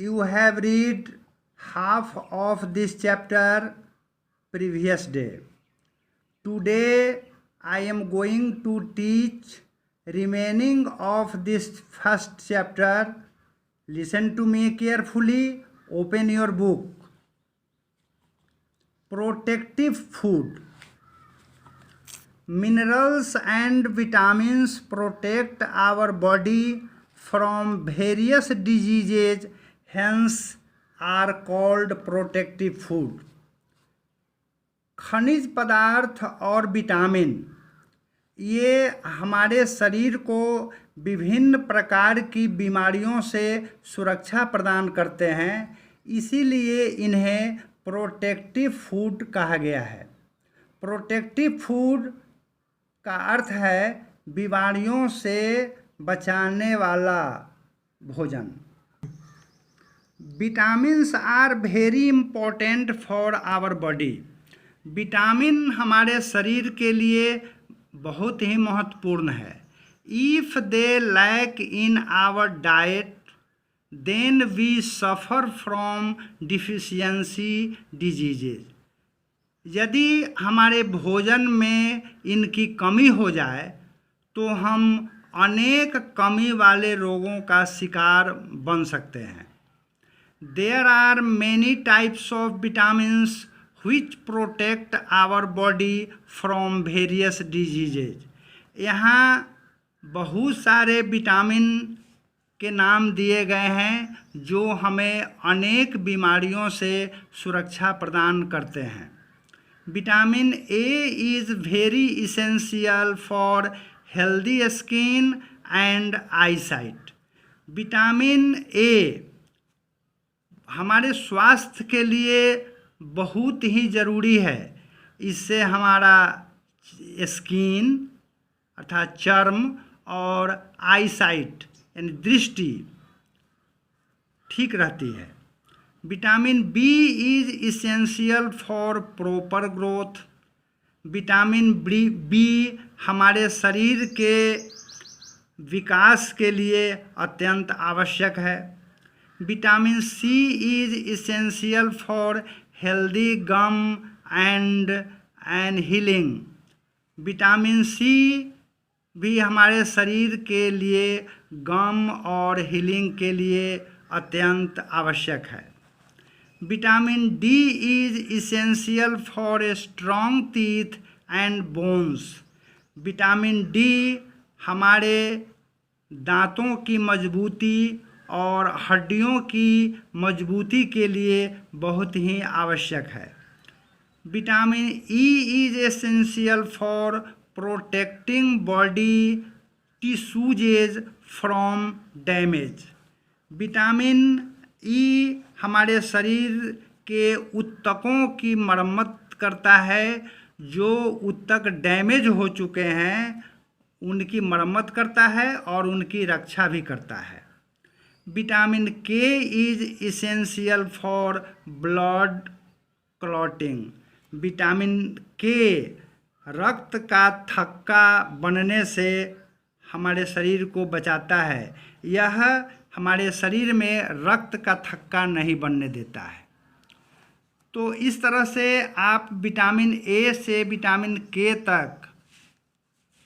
you have read half of this chapter previous day. Today I am going to teach remaining of this first chapter. Listen to me carefully. Open your book. Protective food. Minerals and vitamins protect our body from various diseases, hence are called protective food. खनिज पदार्थ और vitamin ये हमारे शरीर को विभिन्न प्रकार की बीमारियों से सुरक्षा प्रदान करते हैं, इसीलिए इन्हें प्रोटेक्टिव फूड कहा गया है। प्रोटेक्टिव फूड का अर्थ है बीमारियों से बचाने वाला भोजन। Vitamins are very important for our body. Vitamin हमारे शरीर के लिए बहुत ही महत्वपूर्ण है। If they lack in our diet then we suffer from deficiency diseases. यदि हमारे भोजन में इनकी कमी हो जाए तो हम अनेक कमी वाले रोगों का शिकार बन सकते हैं। There are many types of vitamins which protect our body from various diseases। यहाँ बहुत सारे विटामिन के नाम दिए गए हैं जो हमें अनेक बीमारियों से सुरक्षा प्रदान करते हैं। Vitamin A is very essential for healthy skin and eyesight. Vitamin A हमारे स्वास्थ्य के लिए बहुत ही ज़रूरी है। इससे हमारा स्किन अर्थात चर्म और आईसाइट यानी दृष्टि ठीक रहती है। Vitamin B is essential for proper growth. Vitamin B हमारे शरीर के विकास के लिए अत्यंत आवश्यक है। Vitamin C is essential for healthy gum and healing. Vitamin C भी हमारे शरीर के लिए गम और हीलिंग के लिए अत्यंत आवश्यक है। Vitamin D is essential for a strong teeth and bones. Vitamin D हमारे दांतों की मजबूती और हड्डियों की मजबूती के लिए बहुत ही आवश्यक है। Vitamin E is essential for protecting body tissues from damage. Vitamin E हमारे शरीर के ऊतकों की मरम्मत करता है। जो ऊतक डैमेज हो चुके हैं उनकी मरम्मत करता है और उनकी रक्षा भी करता है। विटामिन के is essential for blood clotting. Vitamin के रक्त का थक्का बनने से हमारे शरीर को बचाता है। यह हमारे शरीर में रक्त का थक्का नहीं बनने देता है। तो इस तरह से आप विटामिन ए से विटामिन के तक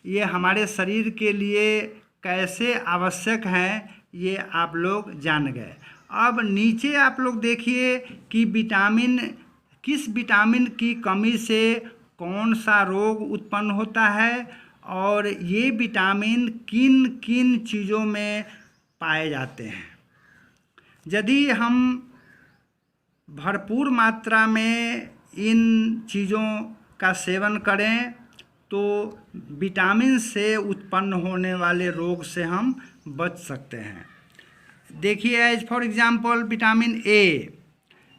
ये हमारे शरीर के लिए कैसे आवश्यक हैं ये आप लोग जान गए। अब नीचे आप लोग देखिए कि किस विटामिन की कमी से कौन सा रोग उत्पन्न होता है और ये विटामिन किन किन चीज़ों में पाए जाते हैं। यदि हम भरपूर मात्रा में इन चीज़ों का सेवन करें तो विटामिन से उत्पन्न होने वाले रोग से हम बच सकते हैं। देखिए as for example vitamin A.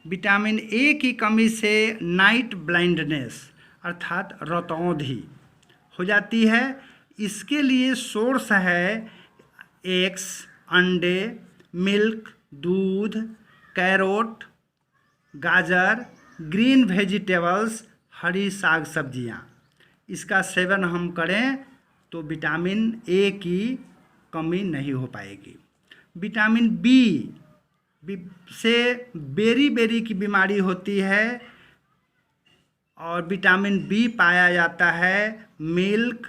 Vitamin A की कमी से नाइट ब्लाइंडनेस अर्थात रतौंधी हो जाती है। इसके लिए सोर्स है एग्स, अंडे, मिल्क, दूध, कैरोट, गाजर, ग्रीन वेजिटेबल्स, हरी साग सब्जियाँ। इसका सेवन हम करें तो विटामिन ए की कमी नहीं हो पाएगी। विटामिन बी से बेरी बेरी की बीमारी होती है। और विटामिन बी पाया जाता है मिल्क,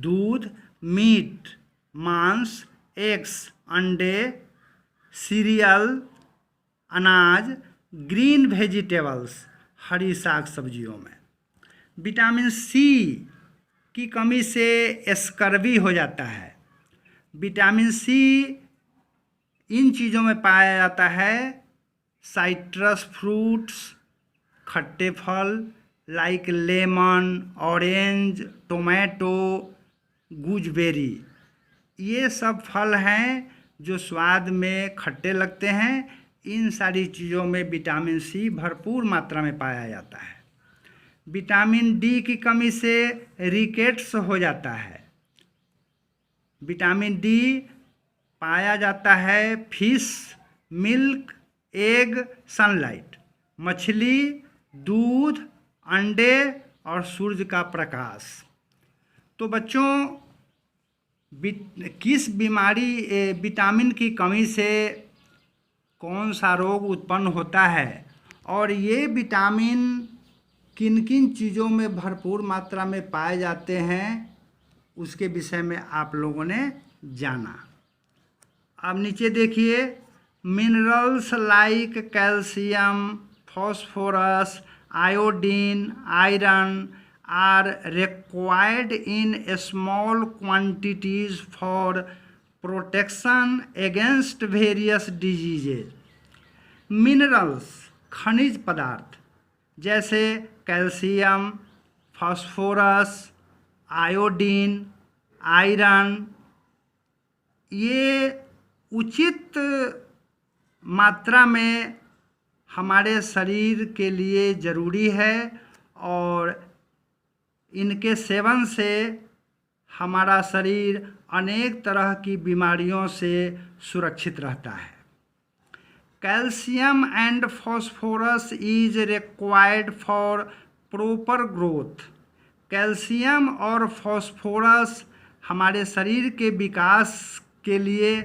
दूध, मीट, मांस, एग्स, अंडे, सीरियल, अनाज, ग्रीन वेजिटेबल्स, हरी साग सब्जियों में। विटामिन सी की कमी से स्कर्वी हो जाता है। विटामिन सी इन चीज़ों में पाया जाता है साइट्रस फ्रूट्स, खट्टे फल like lemon, orange, tomato, gooseberry. ये सब फल हैं जो स्वाद में खट्टे लगते हैं। इन सारी चीज़ों में विटामिन सी भरपूर मात्रा में पाया जाता है। विटामिन डी की कमी से रिकेट्स हो जाता है। विटामिन डी पाया जाता है फिश, मिल्क, एग, सनलाइट, मछली, दूध, अंडे और सूरज का प्रकाश। तो बच्चों, किस बीमारी विटामिन की कमी से कौन सा रोग उत्पन्न होता है और ये विटामिन किन किन चीज़ों में भरपूर मात्रा में पाए जाते हैं, उसके विषय में आप लोगों ने जाना। अब नीचे देखिए, minerals like calcium, phosphorus, iodine, iron are required in small quantities for protection against various diseases. Minerals खनिज पदार्थ जैसे कैल्शियम, फास्फोरस, आयोडीन, आयरन, ये उचित मात्रा में हमारे शरीर के लिए ज़रूरी है और इनके सेवन से हमारा शरीर अनेक तरह की बीमारियों से सुरक्षित रहता है। Calcium and phosphorus is required for proper growth. Calcium और फॉस्फोरस हमारे शरीर के विकास के लिए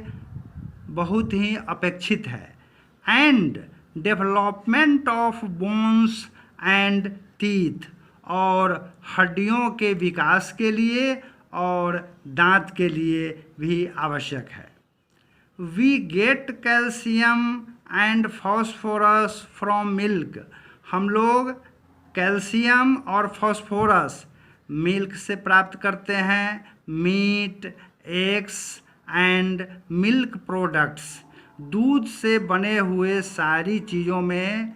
बहुत ही अपेक्षित है। And development of bones and teeth, और हड्डियों के विकास के लिए और दांत के लिए भी आवश्यक है। We get calcium and phosphorus from milk. हम लोग कैल्शियम और फॉस्फोरस मिल्क से प्राप्त करते हैं। Meat, eggs and milk products, दूध से बने हुए सारी चीज़ों में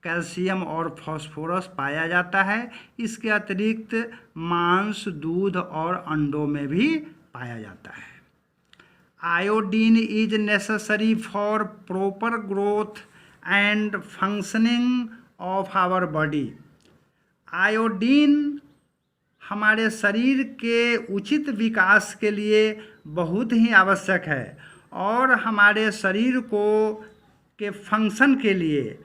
कैल्शियम और फॉस्फोरस पाया जाता है। इसके अतिरिक्त मांस, दूध और अंडों में भी पाया जाता है। Iodine is necessary for proper growth and functioning of our body. Iodine हमारे शरीर के उचित विकास के लिए बहुत ही आवश्यक है और हमारे शरीर को के फंक्शन के लिए,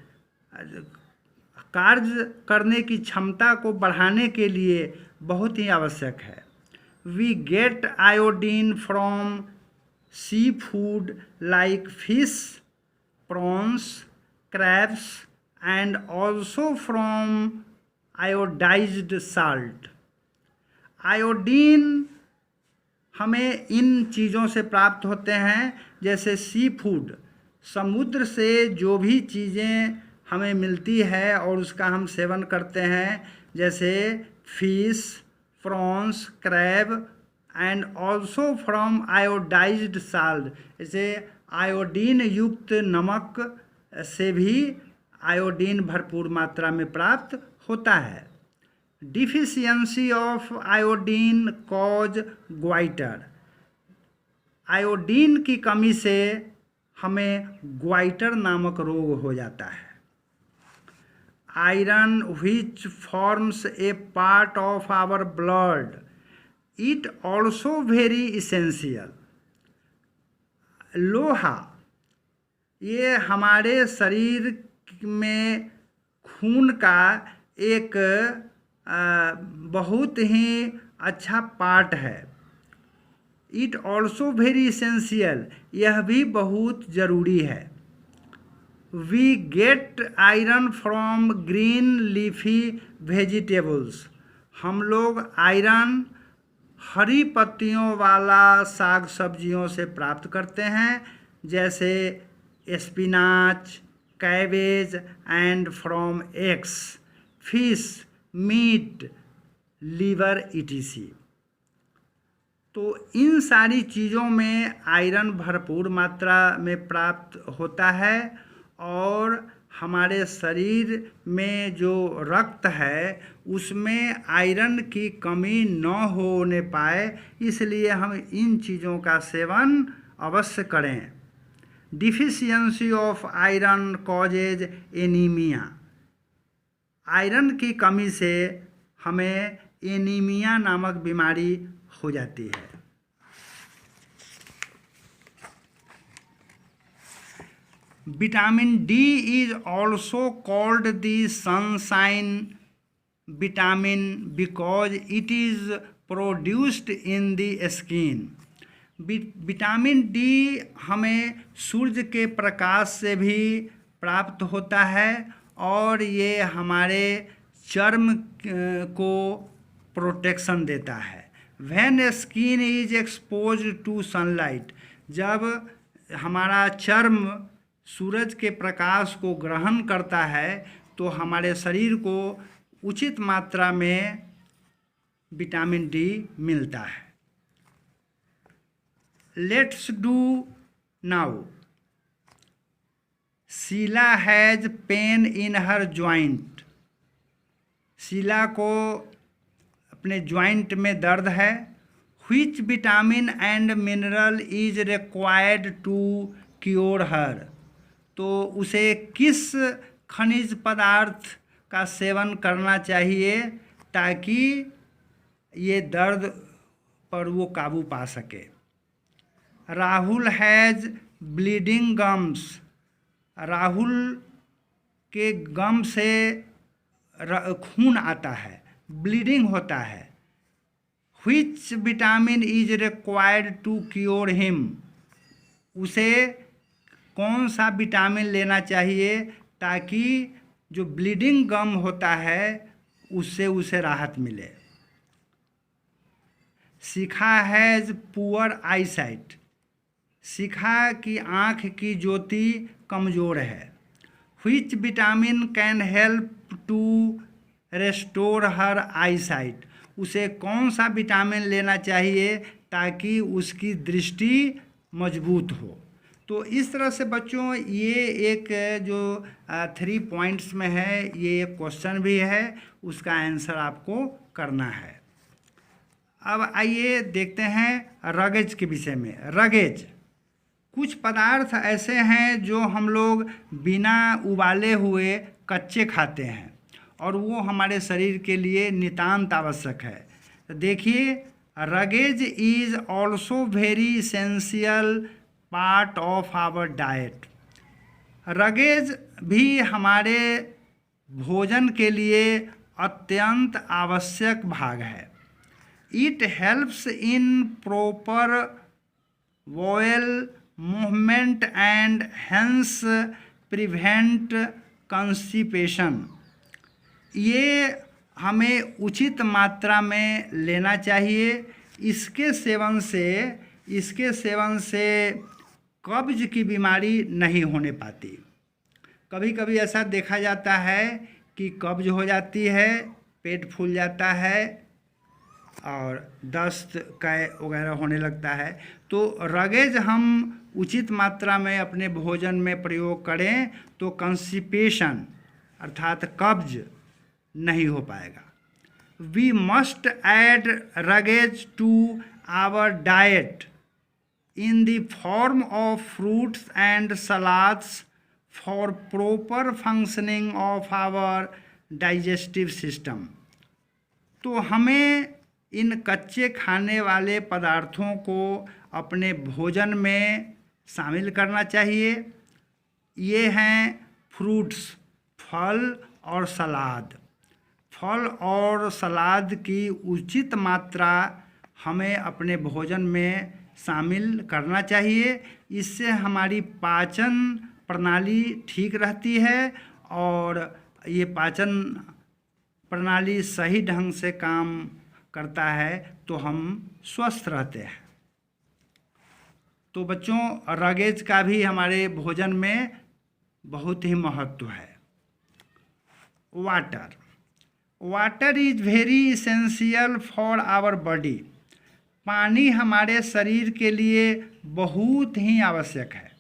कार्य करने की क्षमता को बढ़ाने के लिए बहुत ही आवश्यक है। We get iodine from sea food like fish, prawns, crabs and also from iodised salt. Iodine हमें इन चीज़ों से प्राप्त होते हैं जैसे सी फूड, समुद्र से जो भी चीज़ें हमें मिलती है और उसका हम सेवन करते हैं, जैसे fish, prawns, crab and also from iodised salt. जैसे आयोडीन युक्त नमक से भी आयोडीन भरपूर मात्रा में प्राप्त होता है। Deficiency of iodine cause goitre. Iodine की कमी से हमें ग्वाइटर नामक रोग हो जाता है। Iron which forms a part of our blood, it also very essential. लोहा, ये हमारे शरीर में खून का एक बहुत ही अच्छा पार्ट है। इट ऑल्सो वेरी इसेंशियल, यह भी बहुत ज़रूरी है। We get iron from green leafy vegetables, हम लोग आयरन हरी पत्तियों वाला साग सब्जियों से प्राप्त करते हैं, जैसे spinach, cabbage and from eggs, fish, meat, liver etc। तो इन सारी चीज़ों में आयरन भरपूर मात्रा में प्राप्त होता है और हमारे शरीर में जो रक्त है उसमें आयरन की कमी न होने पाए, इसलिए हम इन चीज़ों का सेवन अवश्य करें। Deficiency of iron causes anaemia, iron की कमी से हमें एनीमिया नामक बीमारी हो जाती है। Vitamin D is also called the sunshine vitamin because it is produced in the skin. Vitamin D हमें सूर्य के प्रकाश से भी प्राप्त होता है और ये हमारे चर्म को प्रोटेक्शन देता है। When skin is expose to sunlight, जब हमारा चर्म सूरज के प्रकाश को ग्रहण करता है तो हमारे शरीर को उचित मात्रा में विटामिन डी मिलता है। Let's do now. Sheela has pain in her joint, Sheela को अपने जॉइंट में दर्द है। Which vitamin and mineral is required to cure her, तो उसे किस खनिज पदार्थ का सेवन करना चाहिए ताकि ये दर्द पर वो काबू पा सके। Rahul has bleeding gums, Rahul के गम से खून आता है, ब्लीडिंग होता है। Which vitamin is required to cure him, उसे कौन सा विटामिन लेना चाहिए ताकि जो ब्लीडिंग गम होता है उससे उसे राहत मिले। Shikha has poor eyesight, Shikha की आँख की ज्योति कमज़ोर है। Which vitamin can help to restore her eyesight, उसे कौन सा विटामिन लेना चाहिए ताकि उसकी दृष्टि मजबूत हो। तो इस तरह से बच्चों ये एक जो 3 पॉइंट्स में है, ये एक क्वेश्चन भी है, उसका आंसर आपको करना है। अब आइए देखते हैं रगेज के विषय में। रगेज, कुछ पदार्थ ऐसे हैं जो हम लोग बिना उबाले हुए कच्चे खाते हैं और वो हमारे शरीर के लिए नितांत आवश्यक है। तो देखिए, roughage is also very essential part of our diet. Roughage भी हमारे भोजन के लिए अत्यंत आवश्यक भाग है। It helps in proper bowel movement and hence prevent constipation, ये हमें उचित मात्रा में लेना चाहिए। इसके सेवन से कब्ज की बीमारी नहीं होने पाती। कभी कभी ऐसा देखा जाता है कि कब्ज हो जाती है, पेट फूल जाता है और दस्त कै वगैरह होने लगता है। तो रगेज हम उचित मात्रा में अपने भोजन में प्रयोग करें तो कंस्टिपेशन अर्थात कब्ज नहीं हो पाएगा। We must add roughage to our diet in the form of fruits and salads for proper functioning of our digestive system। तो हमें इन कच्चे खाने वाले पदार्थों को अपने भोजन में शामिल करना चाहिए। ये हैं फ्रूट्स, फल और सलाद। फल और सलाद की उचित मात्रा हमें अपने भोजन में शामिल करना चाहिए। इससे हमारी पाचन प्रणाली ठीक रहती है और ये पाचन प्रणाली सही ढंग से काम करता है तो हम स्वस्थ रहते हैं। तो बच्चों, रगेज का भी हमारे भोजन में बहुत ही महत्व है। Water is very essential for our body. पानी हमारे शरीर के लिए बहुत ही आवश्यक है।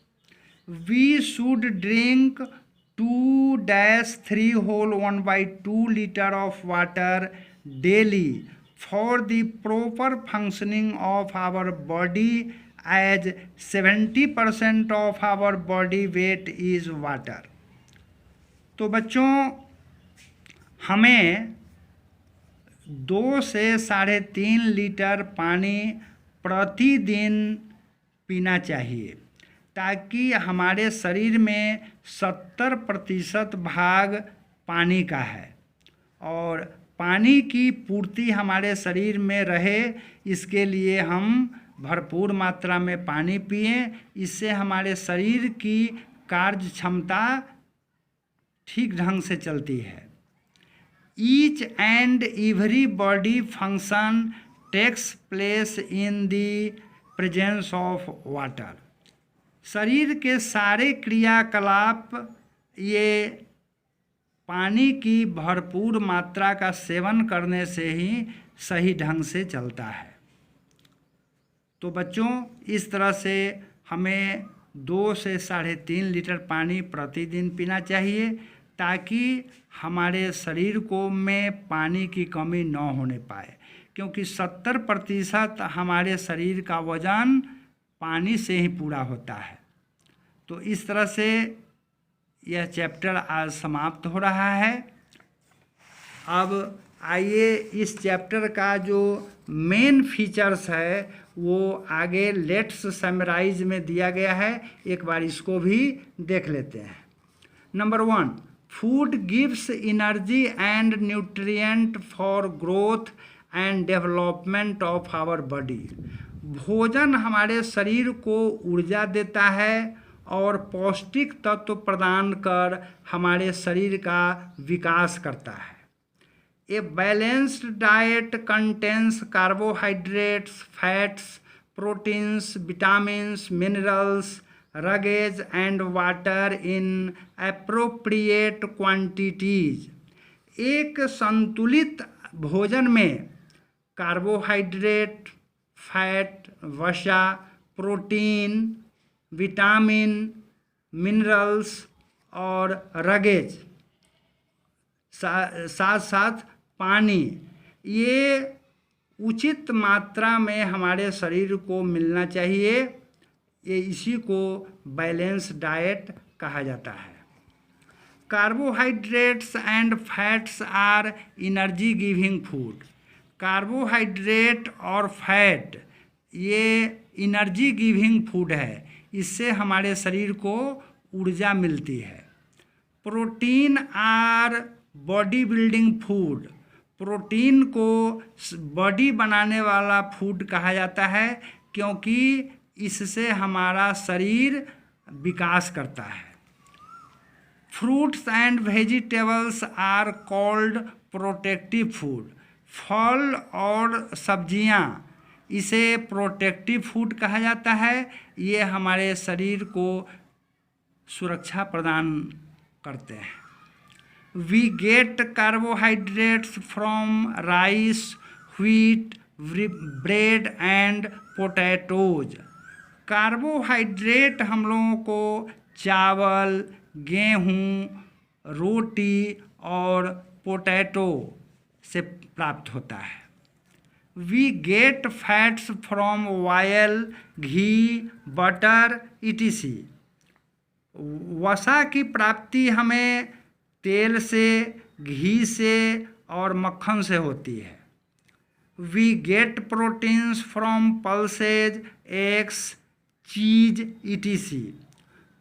We should drink 2-3 litre of water daily for the proper functioning of our body as 70% of our body weight is water. तो बच्चों, हमें 2 से 3.5 लीटर पानी प्रतिदिन पीना चाहिए ताकि हमारे शरीर में 70% भाग पानी का है और पानी की पूर्ति हमारे शरीर में रहे, इसके लिए हम भरपूर मात्रा में पानी पिएं। इससे हमारे शरीर की कार्य क्षमता ठीक ढंग से चलती है। Each and every body function takes place in the presence of water. शरीर के सारे क्रियाकलाप ये पानी की भरपूर मात्रा का सेवन करने से ही सही ढंग से चलता है। तो बच्चों, इस तरह से हमें 2 से 3.5 लीटर पानी प्रतिदिन पीना चाहिए ताकि हमारे शरीर को में पानी की कमी न होने पाए, क्योंकि 70% हमारे शरीर का वजन पानी से ही पूरा होता है। तो इस तरह से यह चैप्टर आज समाप्त हो रहा है। अब आइए इस चैप्टर का जो मेन फीचर्स है वो आगे लेट्स समराइज में दिया गया है, एक बार इसको भी देख लेते हैं। Number 1, food gives energy and nutrient for growth and development of our body. भोजन हमारे शरीर को ऊर्जा देता है और पौष्टिक तत्व प्रदान कर हमारे शरीर का विकास करता है। A balanced diet contains carbohydrates, fats, proteins, vitamins, minerals, roughage and water in appropriate quantities. एक संतुलित भोजन में कार्बोहाइड्रेट, फैट, वसा, प्रोटीन, विटामिन, मिनरल्स और रगेज, साथ साथ पानी, ये उचित मात्रा में हमारे शरीर को मिलना चाहिए। ये इसी को बैलेंस डाइट कहा जाता है। Carbohydrates and fats are energy giving food. Carbohydrate और फैट ये एनर्जी गिविंग फूड है, इससे हमारे शरीर को ऊर्जा मिलती है। Protein are body building food. Protein को बॉडी बनाने वाला फूड कहा जाता है क्योंकि इससे हमारा शरीर विकास करता है। Fruits and vegetables are called protective food. फल और सब्जियां, इसे प्रोटेक्टिव फूड कहा जाता है। ये हमारे शरीर को सुरक्षा प्रदान करते हैं। We get carbohydrates from rice, wheat, bread and potatoes. Carbohydrate हम लोगों को चावल, गेहूँ, रोटी और पोटैटो से प्राप्त होता है। We get fats from oil, ghee, butter etc. वसा की प्राप्ति हमें तेल से, घी से और मक्खन से होती है। We get proteins from pulses, eggs, cheese etc.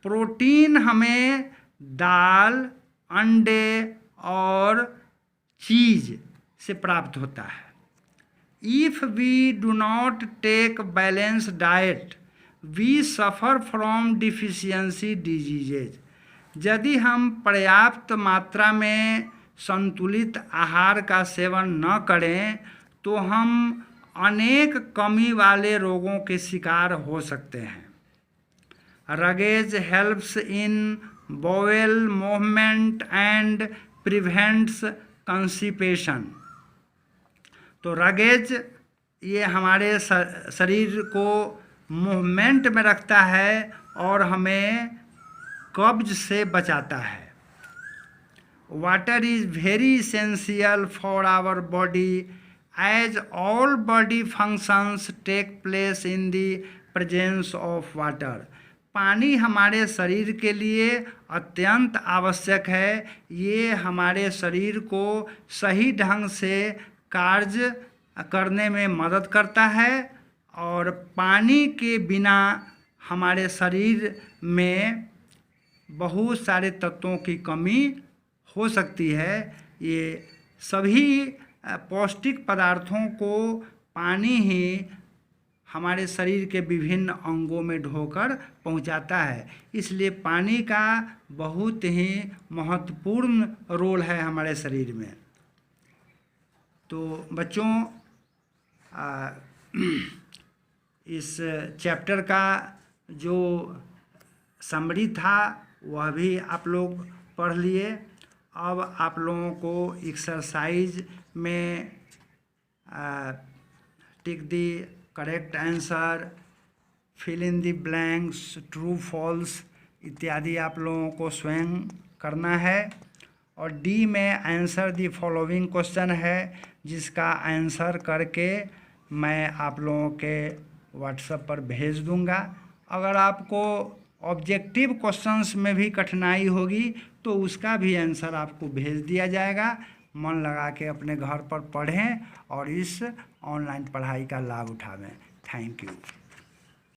Protein हमें दाल, अंडे और चीज़ से प्राप्त होता है। If we do not take balanced diet, we suffer from deficiency diseases. यदि हम पर्याप्त मात्रा में संतुलित आहार का सेवन न करें तो हम अनेक कमी वाले रोगों के शिकार हो सकते हैं. Roughage helps in bowel movement and prevents constipation. तो रगेज ये हमारे शरीर को मूवमेंट में रखता है और हमें कब्ज से बचाता है. Water is very essential for our body as all body functions take place in the presence of water. पानी हमारे शरीर के लिए अत्यंत आवश्यक है. ये हमारे शरीर को सही ढंग से कार्य करने में मदद करता है और पानी के बिना हमारे शरीर में बहुत सारे तत्वों की कमी हो सकती है. ये सभी पौष्टिक पदार्थों को पानी ही हमारे शरीर के विभिन्न अंगों में ढोकर पहुंचाता है. इसलिए पानी का बहुत ही महत्वपूर्ण रोल है हमारे शरीर में. तो बच्चों इस चैप्टर का जो समरी था वह भी आप लोग पढ़ लिए. अब आप लोगों को एक्सरसाइज में tick the correct answer, fill in the blanks, true false इत्यादि आप लोगों को स्वयं करना है. और डी में आंसर दी फॉलोइंग क्वेश्चन है जिसका आंसर करके मैं आप लोगों के व्हाट्सएप पर भेज दूंगा. अगर आपको ऑब्जेक्टिव क्वेश्चंस में भी कठिनाई होगी तो उसका भी आंसर आपको भेज दिया जाएगा. मन लगा के अपने घर पर पढ़ें और इस ऑनलाइन पढ़ाई का लाभ उठावें. Thank you.